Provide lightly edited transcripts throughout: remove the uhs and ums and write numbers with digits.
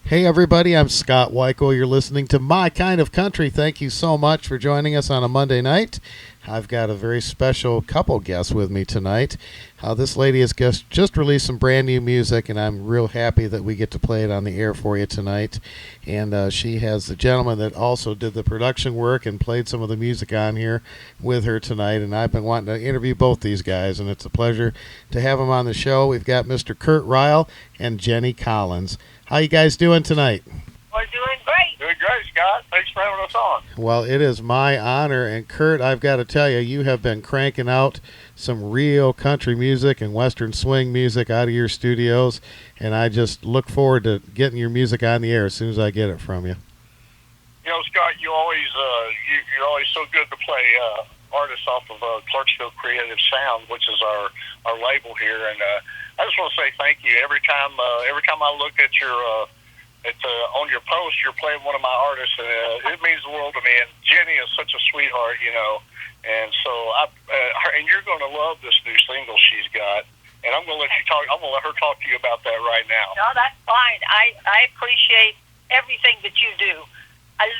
Hey everybody, I'm Scott Weichel. You're listening to My Kind of Country. Thank you so much for joining us on a Monday night. I've got a very special couple guests with me tonight. This lady has just released some brand new music, and I'm real happy that we get to play it on the air for you tonight. And she has the gentleman that also did the production work and played some of the music on here with her tonight. And I've been wanting to interview both these guys, and it's a pleasure to have them on the show. We've got Mr. Curt Ryle and Jenny Collins. How you guys doing tonight? We're doing great. Doing great, Scott. Thanks for having us on. Well, it is my honor. And Curt, I've got to tell you, you have been cranking out some real country music and western swing music out of your studios, and I just look forward to getting your music on the air as soon as I get it from you. You know, Scott, you're always so good to play artists off of Clarksville Creative Sound, which is our label here, and I just want to say thank you. Every time I look at your on your post, you're playing one of my artists, and it means the world to me. And Jenny is such a sweetheart, you know. And so and you're going to love this new single she's got. And I'm going to let her talk to you about that right now. No, that's fine. I appreciate everything that you do. I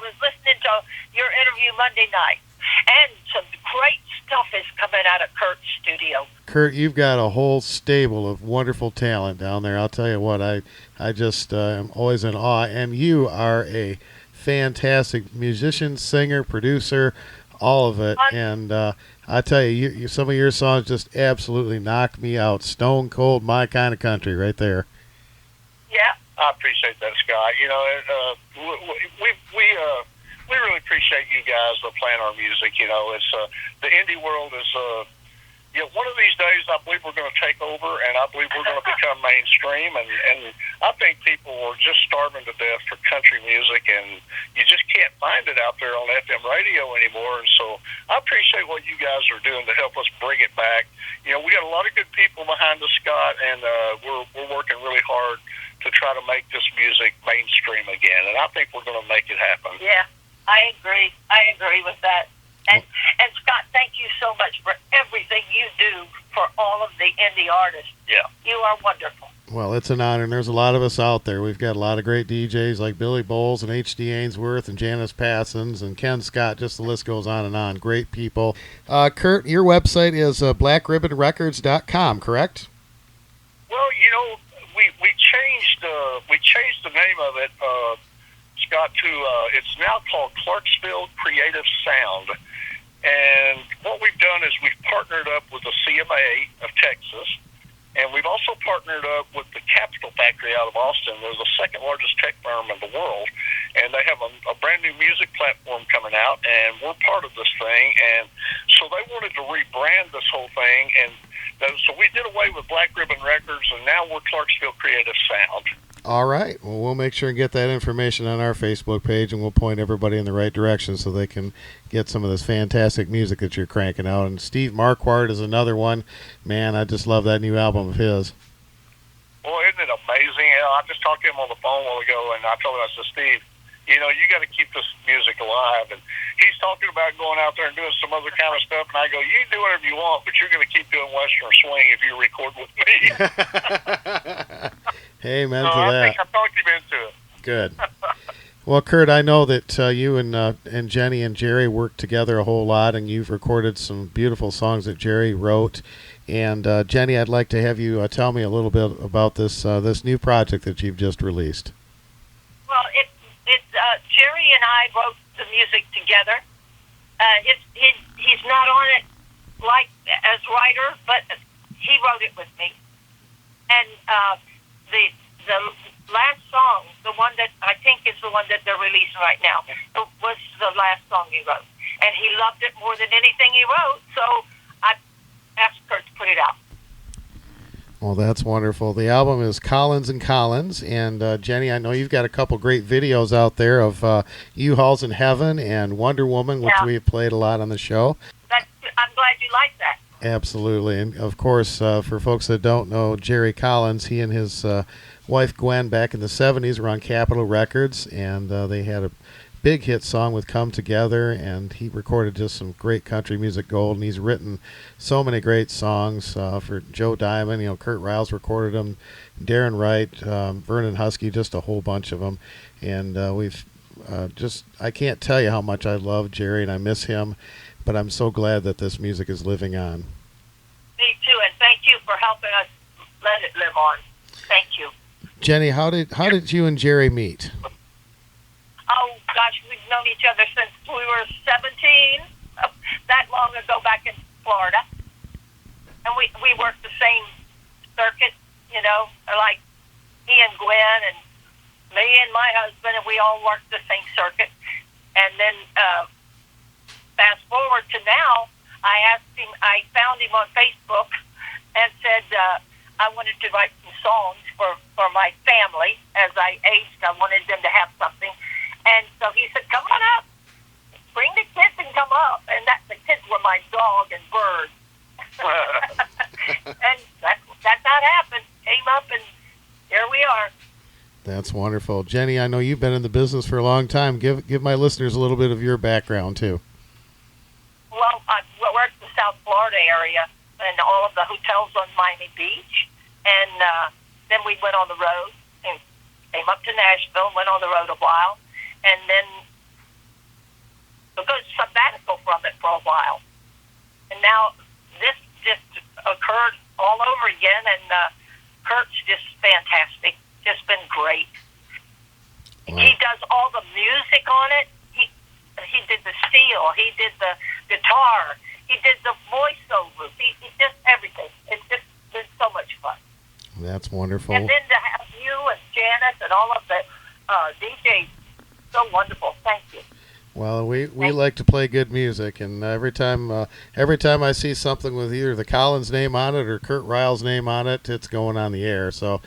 was listening to your interview Monday night, and some great stuff is coming out of Curt's studio. Curt, you've got a whole stable of wonderful talent down there. I'll tell you what, I just am always in awe. And you are a fantastic musician, singer, producer, all of it. And I tell you, some of your songs just absolutely knock me out. Stone cold, My Kind of Country, right there. Yeah, I appreciate that, Scott. You know, we really appreciate you guys playing our music. You know, it's the indie world is. You know, one of these days, I believe we're going to take over, and I believe we're going to become mainstream. And I think people are just starving to death for country music, and you just can't find it out there on FM radio anymore. And so I appreciate what you guys are doing to help us bring it back. You know, we got a lot of good people behind us, Scott, and we're working really hard to try to make this music mainstream again. And I think we're going to make it happen. Yeah, I agree. I agree with that. And Scott, thank you so much for everything you do for all of the indie artists. Yeah. You are wonderful. Well, it's an honor, and there's a lot of us out there. We've got a lot of great DJs like Billy Bowles and H.D. Ainsworth and Janice Passons and Ken Scott. Just the list goes on and on. Great people. Curt, your website is blackribonrecords.com, correct? Well, you know, we changed the name of it, Scott, to it's now called Clarksville Creative Sound. And what we've done is we've partnered up with the CMA of Texas, and we've also partnered up with the Capital Factory out of Austin. They're the second largest tech firm in the world, and they have a brand new music platform coming out, and we're part of this thing. And so they wanted to rebrand this whole thing, and so we did away with Black Ribbon Records, and now we're Clarksville Creative Sound. All right. Well, we'll make sure and get that information on our Facebook page, and we'll point everybody in the right direction so they can get some of this fantastic music that you're cranking out. And Steve Marquardt is another one. Man, I just love that new album of his. Well, isn't it amazing? You know, I just talked to him on the phone a while ago, and I told him, I said, Steve, you know, you got to keep this music alive. And he's talking about going out there and doing some other kind of stuff, and I go, you can do whatever you want, but you're going to keep doing Western swing if you record with me. Amen so to I that. think I talked him into it. Good. Well, Curt, I know that you and Jenny and Jerry worked together a whole lot, and you've recorded some beautiful songs that Jerry wrote. And Jenny, I'd like to have you tell me a little bit about this new project that you've just released. Well, Jerry and I wrote the music together. He's not on it like as writer, but he wrote it with me. And the last song, the one that I think is the one that they're releasing right now, was the last song he wrote. And he loved it more than anything he wrote, so I asked Curt to put it out. Well, that's wonderful. The album is Collins and Collins. And Jenny, I know you've got a couple great videos out there of U-Hauls in Heaven and Wonder Woman, which we've played a lot on the show. I'm glad you like that. Absolutely. And, of course, for folks that don't know, Jerry Collins, he and his wife Gwen back in the 70s were on Capitol Records, and they had a big hit song with Come Together, and he recorded just some great country music gold, and he's written so many great songs for Joe Diamond. Curt Ryle's recorded them, Darren Wright, Vernon Husky, just a whole bunch of them. And we've I can't tell you how much I love Jerry and I miss him, but I'm so glad that this music is living on. Me too, and thank you for helping us let it live on. Thank you. Jenny, how did you and Jerry meet? Oh, gosh, we've known each other since we were 17, that long ago back in Florida. And we worked the same circuit, like he and Gwen and me and my husband, and we all worked the same circuit. And then fast forward to now, I found him on Facebook and said I wanted to write some songs for my family. As I aged, I wanted them to have something. And so he said, come on up, bring the kids and come up. And the kids were my dog and bird. And that happened. Came up, and here we are. That's wonderful. Jenny, I know you've been in the business for a long time. Give my listeners a little bit of your background, too. Well, I worked in the South Florida area and all of the hotels on Miami Beach. And then we went on the road and came up to Nashville, went on the road a while, and then took a sabbatical from it for a while. And now this just occurred all over again, and Curt's just fantastic. Just been great. Wow. He does all the music on it. He did the steel. He did the guitar. He did the voiceovers. He did everything. It's just been so much fun. That's wonderful. And then to have you and Janice and all of the DJs, so wonderful. Thank you. Well, we like to play good music, and every time I see something with either the Collins name on it or Curt Ryle's name on it, it's going on the air. So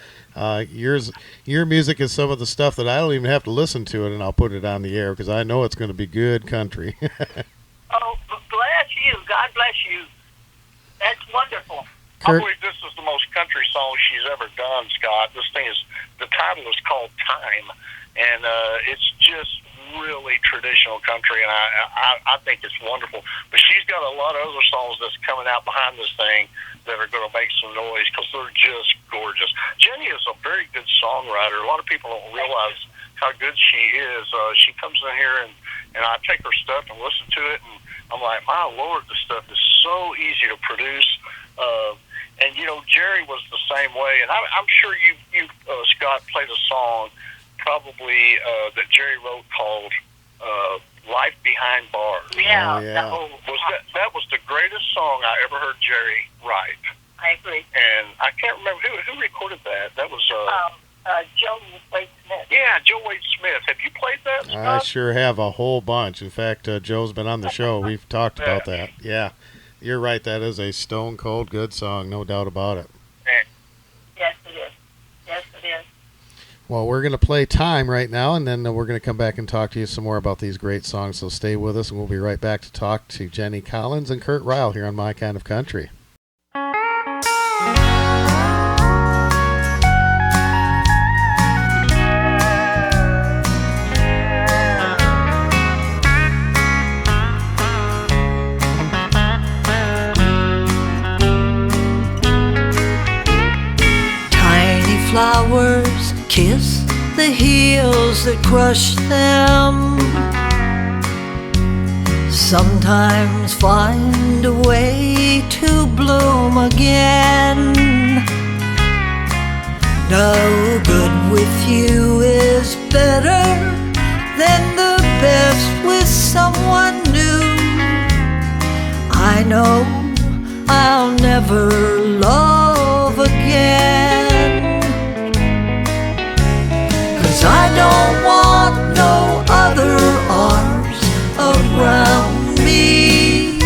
your music is some of the stuff that I don't even have to listen to it, and I'll put it on the air because I know it's going to be good country. Oh, bless you. God bless you. That's wonderful. Curt? I believe this is the most country song she's ever done, Scott. The title is called Time, and it's just really traditional country, and I think it's wonderful. But she's got a lot of other songs that's coming out behind this thing that are going to make some noise because they're just gorgeous. Jenny is a very good songwriter. A lot of people don't realize how good she is. She comes in here, and I take her stuff and listen to it, and I'm like, my Lord, this stuff is so easy to produce. And, Jerry was the same way. And I'm sure you Scott, played a song probably that Jerry wrote called Life Behind Bars. Yeah. Oh, yeah. That was the greatest song I ever heard Jerry write. I agree. And I can't remember who recorded that. That was Joe Wade Smith. Yeah, Joe Wade Smith. Have you played that, Scott? I sure have a whole bunch. In fact, Joe's been on the show. We've talked about that. Yeah, you're right. That is a stone cold good song, no doubt about it. Yes, it is. Yes, it is. Well, we're going to play Time right now, and then we're going to come back and talk to you some more about these great songs. So stay with us, and we'll be right back to talk to Jenny Collins and Curt Ryle here on My Kind of Country. Flowers kiss the heels that crush them. Sometimes find a way to bloom again. No good with you is better than the best with someone new. I know I'll never love again. I don't want no other arms around me,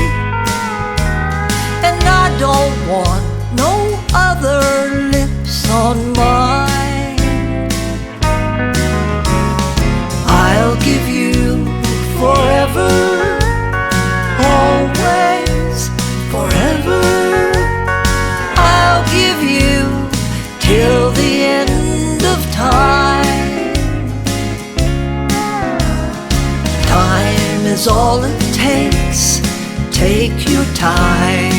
and I don't want no other lips on mine. I'll give you forever, always, forever. I'll give you till the end of time. is all it takes. Take your time.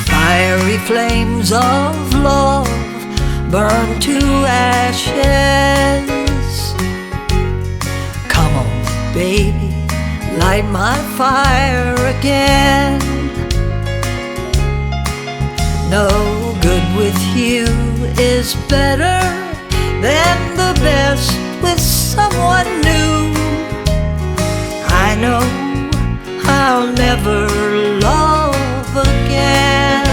Fiery flames of love burn to ashes. Come on, baby, light my fire again. No good with you is better than the best with someone new. I know I'll never love again,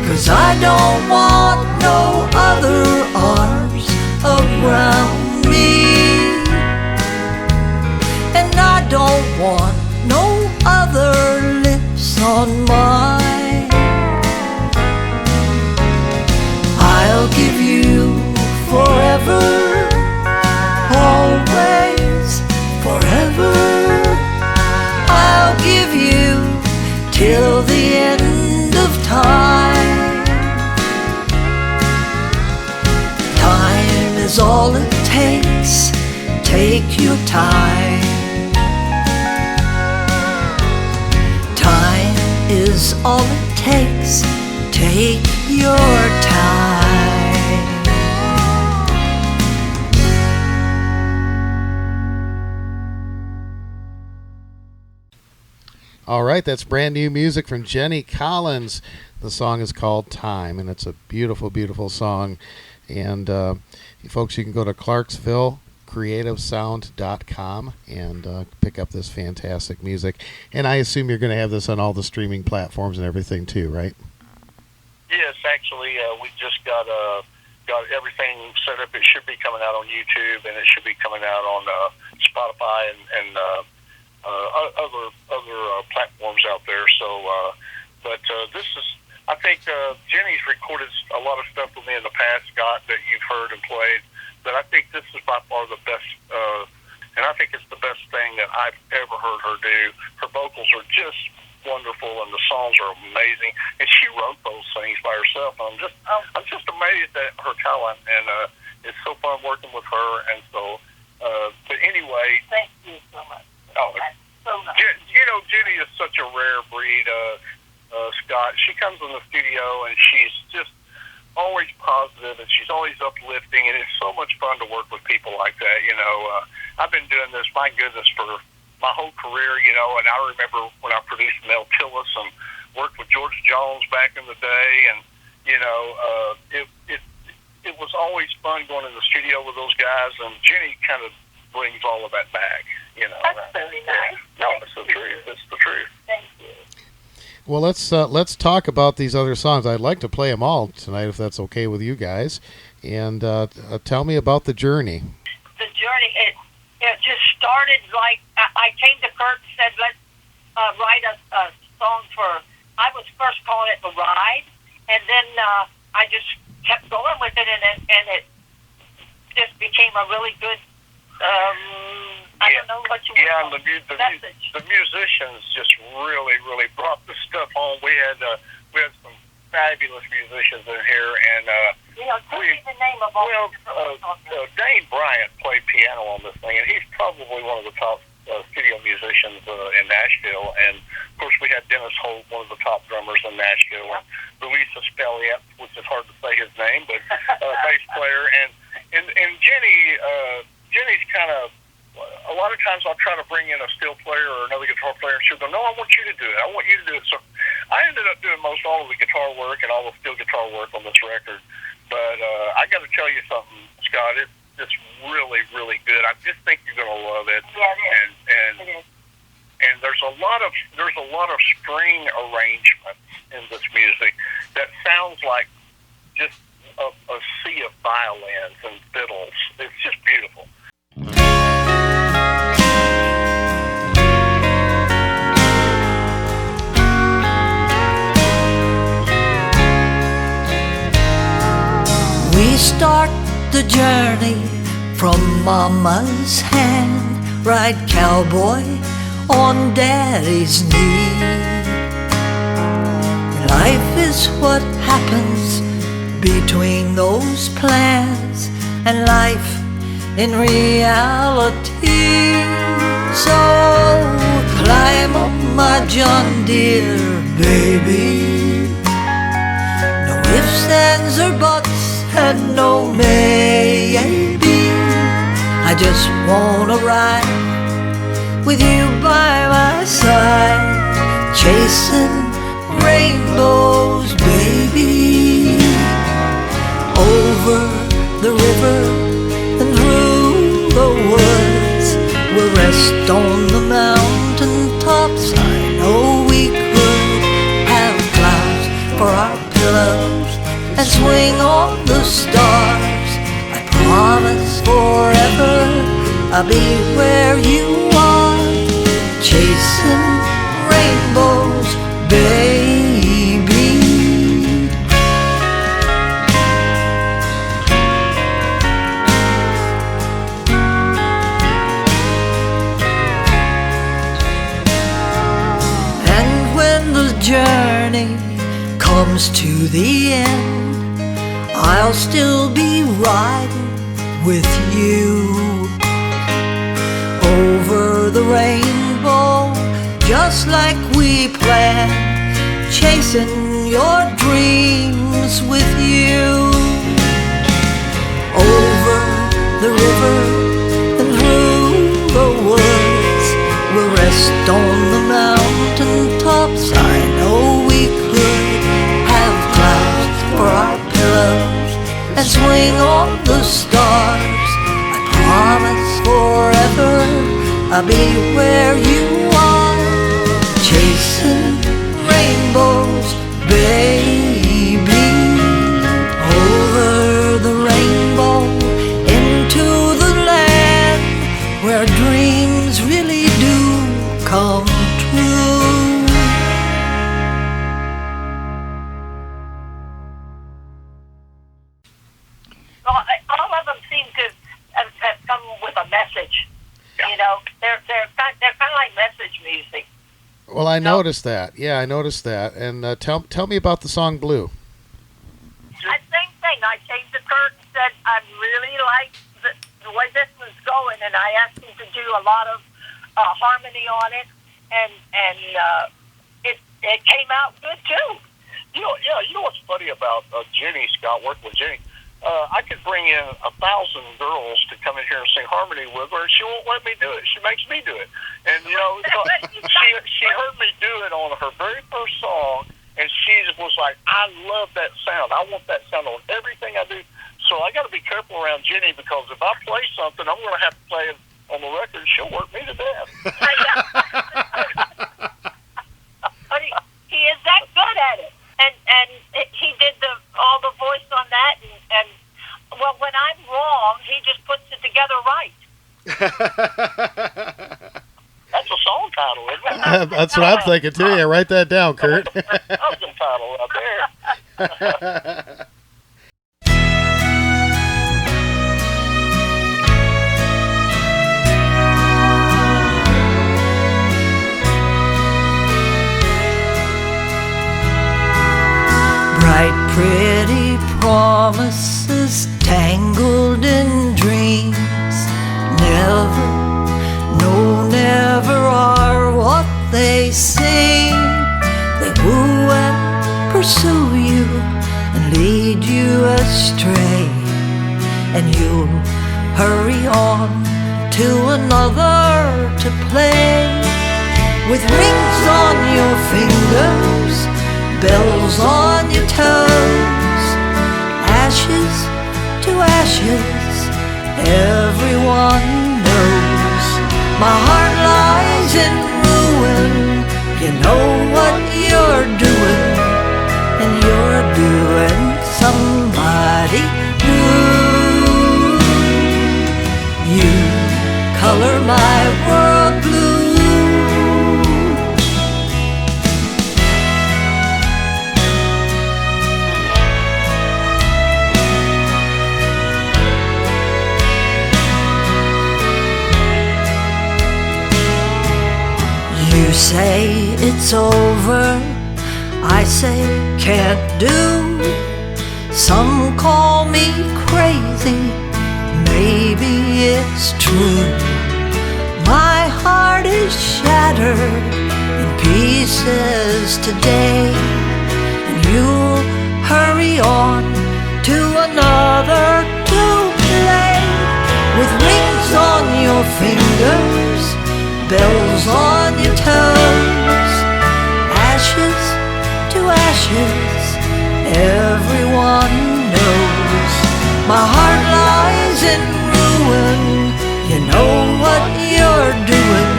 'cause I don't want no other arms around me, and I don't want no other lips on mine. I'll give you forever, always, forever. I'll give you till the end of time. Time is all it takes. Take your time. Time is all it takes. Take your time. All right, that's brand new music from Jenny Collins. The song is called Time, and it's a beautiful, beautiful song. And folks, you can go to ClarksvilleCreativeSound.com and pick up this fantastic music. And I assume you're going to have this on all the streaming platforms and everything too, right? Yes, actually, we just got everything set up. It should be coming out on YouTube, and it should be coming out on Spotify and other platforms out there. So, but this is, I think Jenny's recorded a lot of stuff with me in the past, Scott, that you've heard and played. But I think this is by far the best, and I think it's the best thing that I've ever heard her do. Her vocals are just wonderful, and the songs are amazing. And she wrote those things by herself. I'm just amazed at her talent, and it's so fun working with her. And so, but anyway, Thank you so much. oh, That's so nice. Jenny is such a rare breed, Scott. She comes in the studio and she's just always positive, and she's always uplifting, and it's so much fun to work with people like that. I've been doing this, my goodness, for my whole career, and I remember when I produced Mel Tillis and worked with George Jones back in the day, and it was always fun going in the studio with those guys, and Jenny kind of brings all of that back. That's very nice. No, it's the truth. It's the truth. Thank you. Well, let's talk about these other songs. I'd like to play them all tonight, if that's okay with you guys. And tell me about The Journey. The Journey, it just started like, I came to Curt and said, let's write a song for, I was first calling it The Ride, and then I just kept going with it, and it just became a really good, I don't know what you want to call it, message. The musicians just really, really brought this stuff home. We had some fabulous musicians in here, and tell me the name of all Dane Bryant played piano on this thing, and he's probably one of the top studio musicians in Nashville. And of course, we had Dennis Holt, one of the top drummers in Nashville, and Louisa Spelliet, which is hard to say his name, but bass player, and Jenny's kind of, a lot of times I'll try to bring in a steel player or another guitar player, and she'll go, no, I want you to do it. I want you to do it. So I ended up doing most all of the guitar work and all the steel guitar work on this record. But I got to tell you something, Scott. It's really, really good. I just think you're going to love it. Yeah, it is. And there's a lot of string arrangements in this music that sounds like just a sea of violins and fiddles. It's just beautiful. We start the journey from mama's hand, ride cowboy on daddy's knee. Life is what happens between those plans and life in reality. So climb on my John Deere, baby. No ifs, ands, or buts, and no maybe. I just wanna ride with you by my side, chasing rainbows, baby. Over the river and through the woods, we'll rest on the mountain tops. I know we could have clouds for our pillows and swing on the stars. I promise forever I'll be where you are, chasing rainbows, baby. And when the journey comes to the end, I'll still be riding with you over the rainbow, just like we planned, chasing your dreams with you. Over the river and through the woods, we'll rest on the mountain tops. I know we could have clouds for our pillows and swing on the stars. I promise forever I'll be where you are, chasing rainbows, baby. Over the rainbow, into the land where dreams really do come true. Well, all of them seem to have come with a message. You know, they're kind of like message music. Well, I noticed that. Yeah, I noticed that. And tell me about the song Blue. Same thing. I came to Curt and said, I really like the way this was going, and I asked him to do a lot of harmony on it, and it came out good too. You know what's funny about Jenny, Scott, working with Jenny? I could bring in 1,000 girls to come in here and sing harmony with her, and she won't let me do it. She makes me do it. And, you know, she heard me do it on her very first song, and she was like, I love that sound. I want that sound on everything I do. So I got to be careful around Jenny, because if I play something, I'm going to have to play it on the record. She'll work me to death. But he is that good at it. And he did all the voice on that, and well, when I'm wrong, he just puts it together right. That's a song title, isn't it? That's what I'm thinking too. Yeah, write that down, Curt. Album title out there. Bright, pretty promises tangled in dreams. Never, no, never are what they seem. They woo and pursue you and lead you astray, and you'll hurry on to another to play. With rings on your fingers, bells on your toes, ashes to ashes, everyone knows. My heart lies in ruin, you know what you're doing, and you're doing somebody new. You color my world blue. say it's over, I say can't do. Some call me crazy, maybe it's true. My heart is shattered in pieces today, and you'll hurry on to another to play. With rings on your fingers, bells on your toes, ashes to ashes, everyone knows. My heart lies in ruin, you know what you're doing,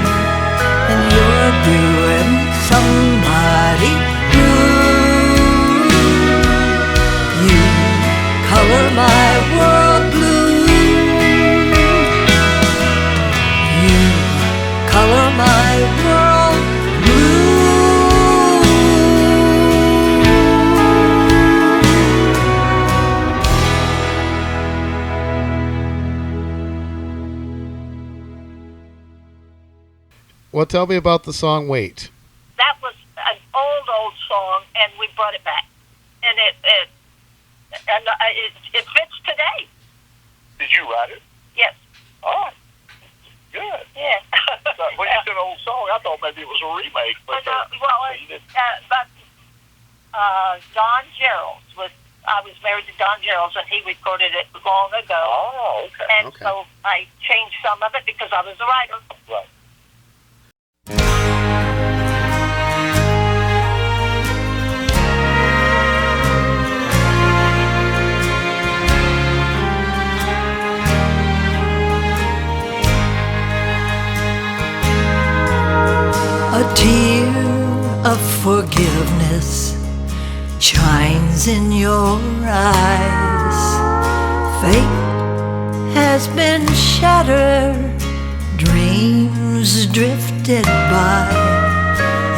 and you're doing somebody blue. You color my world blue. You color my world blue. Well, tell me about the song "Wait." That was an old song, and we brought it back, and it fits today. Did you write it? Yes. Oh, good. Yeah. When you said old song, I thought maybe it was a remake. But Don Gerald's I was married to Don Gerald's, and he recorded it long ago. Oh, okay. And so I changed some of it because I was the writer. Right. A tear of forgiveness shines in your eyes. Fate has been shattered, dreams drifted by,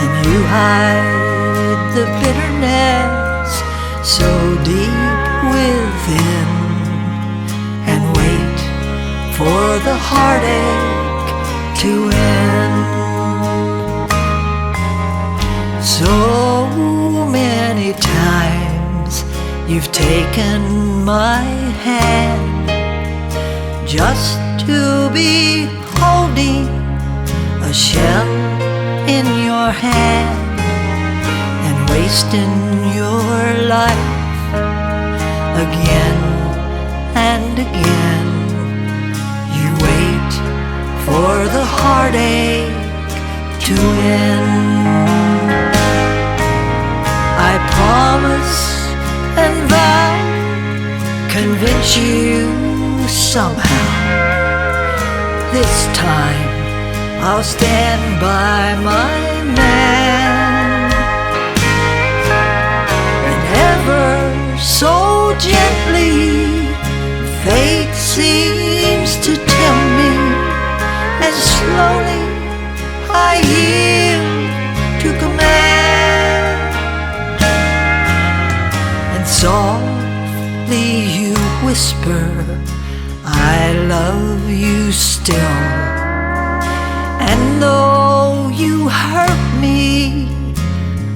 and you hide the bitterness so deep within, and wait for the heartache to end. So many times you've taken my hand just to be holding a shell in your hand, and wasting your life again and again. You wait for the heartache to end. I promise and vow, convince you somehow. This time I'll stand by my man, and ever so gently fate seems to tempt me, and slowly I yield to command. Softly you whisper, I love you still. And though you hurt me,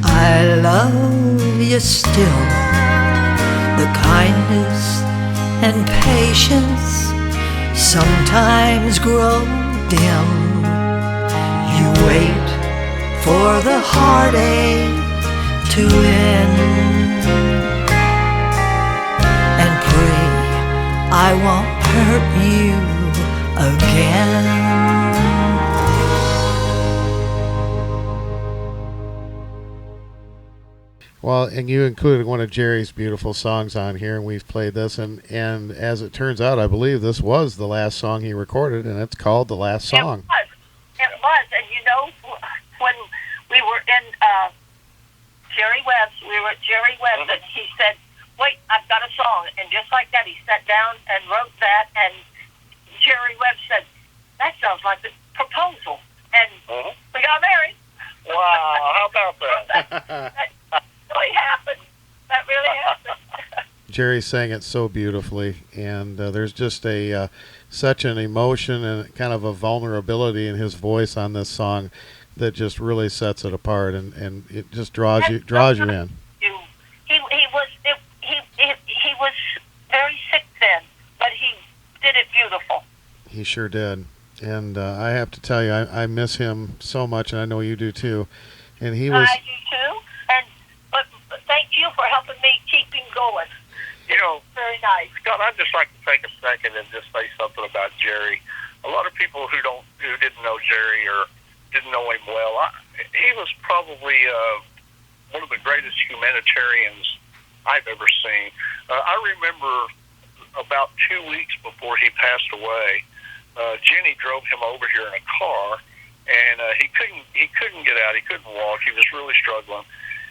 I love you still. The kindness and patience sometimes grow dim. You wait for the heartache to end, I won't hurt you again. Well, and you included one of Jerry's beautiful songs on here, and we've played this, and as it turns out, I believe this was the last song he recorded, and it's called The Last Song. It was, and you know, when we were in Jerry Webb's, and he said, wait, I've got a song. And just like that, he sat down and wrote that, and Jerry Webb said, that sounds like the proposal. And we got married. Wow, how about that? That really happened. That really happened. Jerry sang it so beautifully, and there's just such an emotion and kind of a vulnerability in his voice on this song that just really sets it apart, and it just draws you in. He was very sick then, but he did it beautiful. He sure did. And I have to tell you, I miss him so much, and I know you do too. And he was. I do too. But thank you for helping me keep him going. You know, Very nice. Scott, I'd just like to take a second and just say something about Jerry. A lot of people who didn't know Jerry or didn't know him well, he was probably one of the greatest humanitarians I've ever seen. I remember about 2 weeks before he passed away, Jenny drove him over here in a car, and he couldn't get out. He couldn't walk. He was really struggling.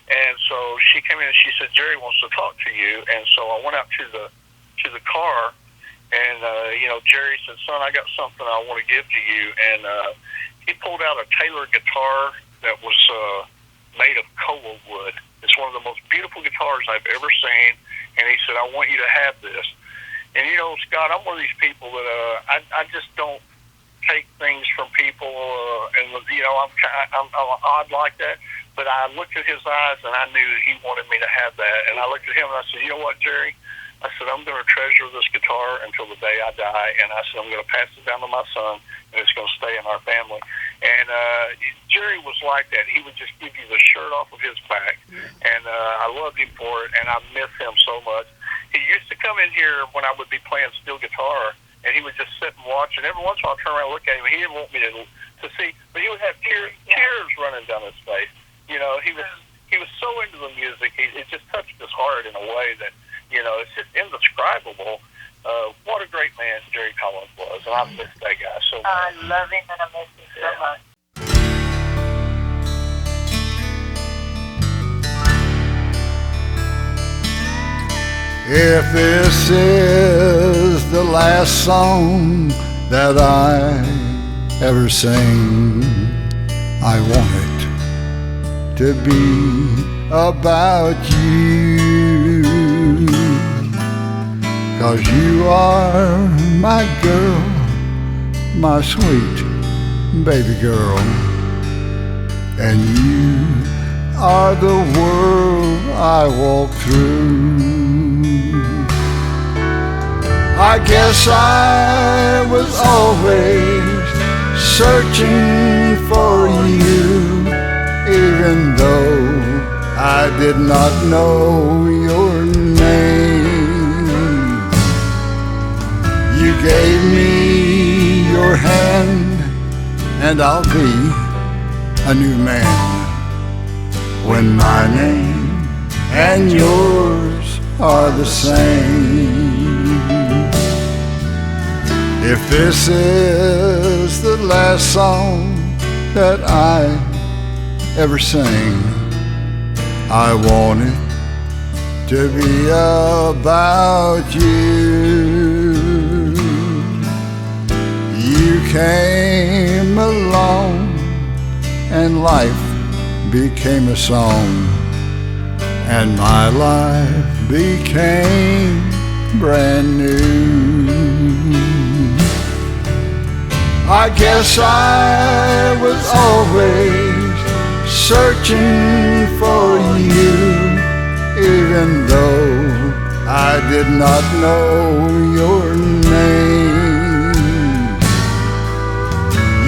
And so she came in and she said, "Jerry wants to talk to you." And so I went out to the car, and Jerry said, "Son, I got something I want to give to you." And he pulled out a Taylor guitar that was made of coal wood. It's one of the most beautiful guitars I've ever seen. And he said, "I want you to have this." And Scott, I'm one of these people that I just don't take things from people, and I'm odd like that. But I looked at his eyes, and I knew he wanted me to have that. And I looked at him, and I said, "You know what, Jerry?" I said, "I'm going to treasure this guitar until the day I die." And I said, "I'm going to pass it down to my son, and it's going to stay in our family." And Jerry was like that. He would just give you the shirt off of his back. And I loved him for it, and I miss him so much. He used to come in here when I would be playing steel guitar, and he would just sit and watch. And every once in a while I'd turn around and look at him. He didn't want me to see, but he would have tears running down his face. He was so into the music. It just touched his heart in a way that, it's just indescribable. What a great man Jerry Collins was, and I miss that guy so much. I love him, and I miss him so much. If this is the last song that I ever sing, I want it to be about you, 'cause you are my girl, my sweet baby girl, and you are the world I walk through. I guess I was always searching for you, even though I did not know your name. You gave me your hand, and I'll be a new man when my name and yours are the same. If this is the last song that I ever sing, I want it to be about you. You came along and life became a song, and my life became brand new. I guess I was always searching for you, even though I did not know your name.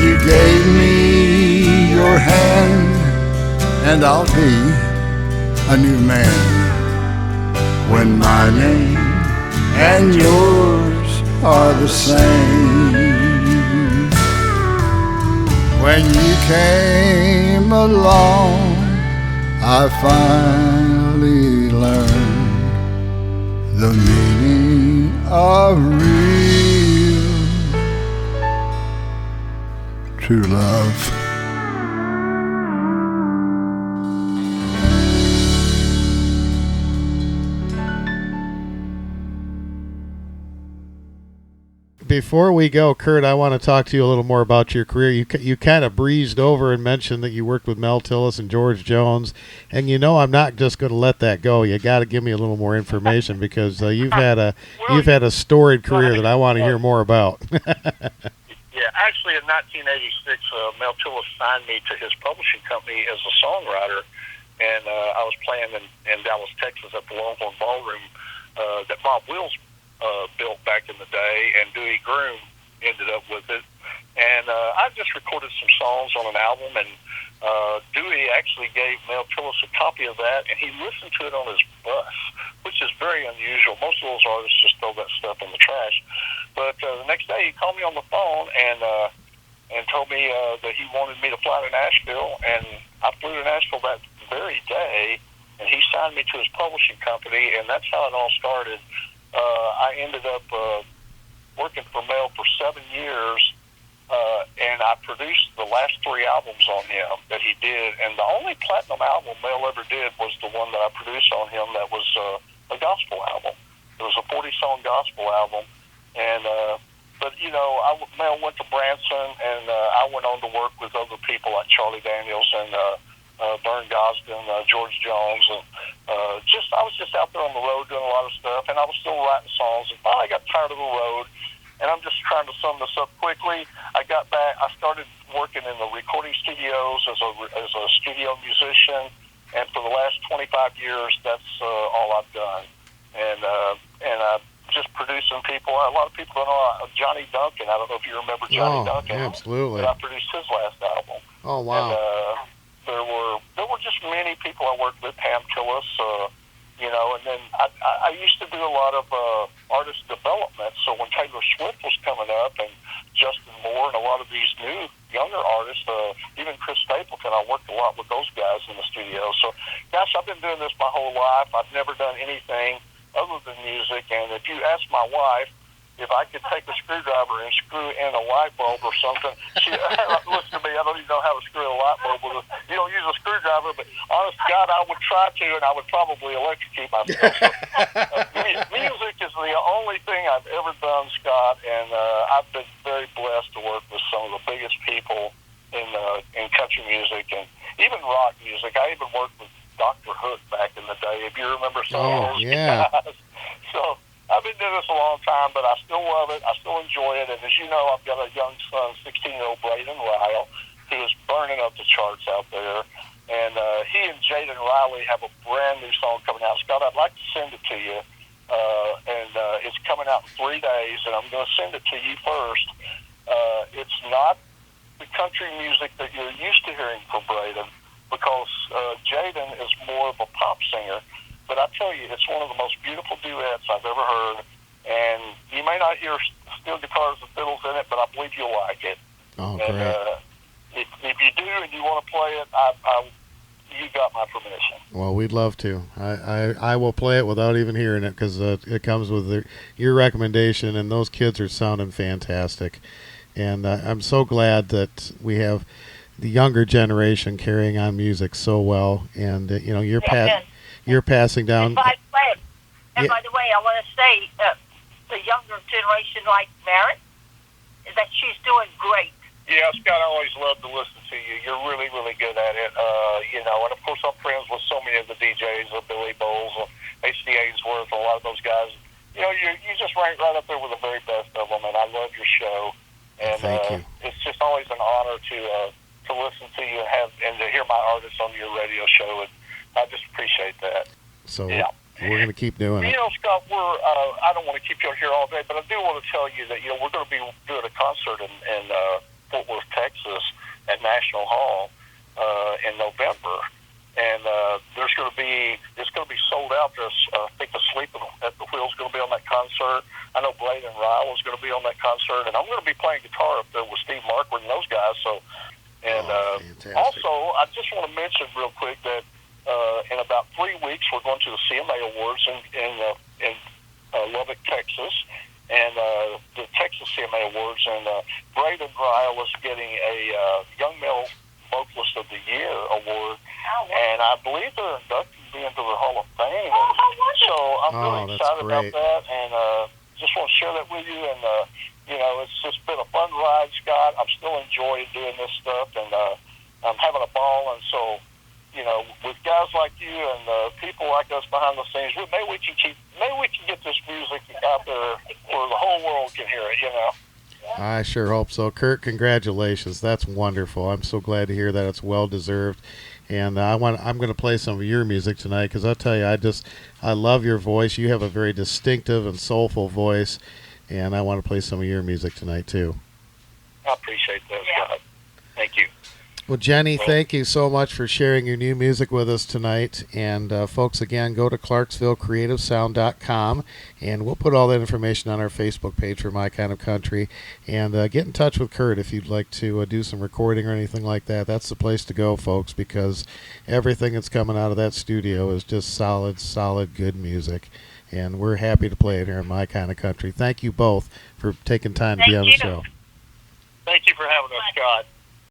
You gave me your hand, and I'll be a new man when my name and yours are the same. When you came along, I finally learned the meaning of real true love. Before we go, Curt, I want to talk to you a little more about your career. You kind of breezed over and mentioned that you worked with Mel Tillis and George Jones, and I'm not just going to let that go. You got to give me a little more information because you've had a storied career that I want to hear more about. Yeah, actually, in 1986, Mel Tillis signed me to his publishing company as a songwriter, and I was playing in Dallas, Texas at the Longhorn Ballroom that Bob Wills built back in the day, and Dewey Groom ended up with it. And I just recorded some songs on an album, and Dewey actually gave Mel Tillis a copy of that, and he listened to it on his bus, which is very unusual. Most of those artists just throw that stuff in the trash. But the next day, he called me on the phone and told me that he wanted me to fly to Nashville, and I flew to Nashville that very day, and he signed me to his publishing company, and that's how it all started. I ended up working for Mel for 7 years, and I produced the last 3 albums on him that he did, and the only platinum album Mel ever did was the one that I produced on him that was a gospel album. It was a 40-song gospel album, and but, you know, Mel went to Branson, and I went on to work with other people like Charlie Daniels and Vern Gosden, George Jones, and I was just out there on the road doing a lot of stuff, and I was still writing songs, and finally I got tired of the road, and I'm just trying to sum this up quickly. I got back, I started working in the recording studios as a studio musician, and for the last 25 years, that's all I've done, and I just producing people. A lot of people don't know Johnny Duncan. I don't know if you remember Johnny Duncan. Yeah, absolutely. But I produced his last album. Oh, wow. And there were just many people I worked with. Pam Tillis, you know, and then I used to do a lot of artist development. So when Taylor Swift was coming up, and Justin Moore, and a lot of these new younger artists, even Chris Stapleton, I worked a lot with those guys in the studio. So, gosh, I've been doing this my whole life. I've never done anything other than music, and if you ask my wife if I could take a screwdriver and screw in a light bulb or something, listen to me, I don't even know how to screw in a light bulb. You don't use a screwdriver, but honest to God, I would try to, and I would probably electrocute myself. Music is the only thing I've ever done, Scott, and I've been very blessed to work with some of the biggest people in country music and even rock music. I even worked with Dr. Hook back in the day, if you remember some of those guys. So I've been doing this a long time, but I still love it. I still enjoy it. And as you know, I've got a young son, 16-year-old Braden Ryle, who is burning up the charts out there. And he and Jaden Riley have a brand new song coming out. Scott, I'd like to send it to you. And it's coming out in 3 days, and I'm going to send it to you first. It's not the country music that you're used to hearing from Braden, because Jaden is more of a pop singer. But I tell you, it's one of the most beautiful duets I've ever heard. And you may not hear steel guitars and fiddles in it, but I believe you'll like it. Oh, and, great. If you do and you want to play it, you got my permission. Well, we'd love to. I will play it without even hearing it, because it comes with your recommendation, and those kids are sounding fantastic. And I'm so glad that we have the younger generation carrying on music so well, and you know, you're passing down. And by the way, I want to say the younger generation, like Merritt, that she's doing great. Yeah, Scott, I always love to listen to you. You're really, really good at it. You know, and of course, I'm friends with so many of the DJs, Billy Bowles, H.D. Ainsworth, a lot of those guys. You know, you just rank right up there with the very best of them, and I love your show. And thank you. It's just always an honor to listen to you and to hear my artists on your radio show, and I just appreciate that. So we're going to keep doing it. You know, Scott, I don't want to keep you here all day, but I do want to tell you that, you know, we're going to be doing a concert in Fort Worth, Texas, at National Hall in November, and it's going to be sold out. I think the Sleep at the Wheel is going to be on that concert. I know Blade and Ryle is going to be on that concert, and I'm going to be playing guitar up there with Steve Marquardt and those guys. So, and also, I just want to mention real quick that in about 3 weeks we're going to the CMA Awards in Lubbock, Texas, and the Texas CMA Awards, and Braden Ryle is getting a Young Male Vocalist of the Year award, and I believe they're inducting me into the Hall of Fame. So I'm really excited about that, and just want to share that with you. And you know, it's just been a fun ride, Scott. I'm still enjoying doing this stuff, and I'm having a ball. And so, you know, with guys like you and people like us behind the scenes, maybe we can get this music out there where the whole world can hear it. You know. I sure hope so. Curt, congratulations. That's wonderful. I'm so glad to hear that. It's well deserved. And I'm going to play some of your music tonight because I'll tell you, I love your voice. You have a very distinctive and soulful voice, and I want to play some of your music tonight too. I appreciate that, Scott. Thank you. Well, Jenny, thank you so much for sharing your new music with us tonight. And folks, again, go to ClarksvilleCreativeSound.com, and we'll put all that information on our Facebook page for My Kind of Country. And get in touch with Curt if you'd like to do some recording or anything like that. That's the place to go, folks, because everything that's coming out of that studio is just solid, good music. And we're happy to play it here in My Kind of Country. Thank you both for taking time to be on the show. Thank you for having us, Scott.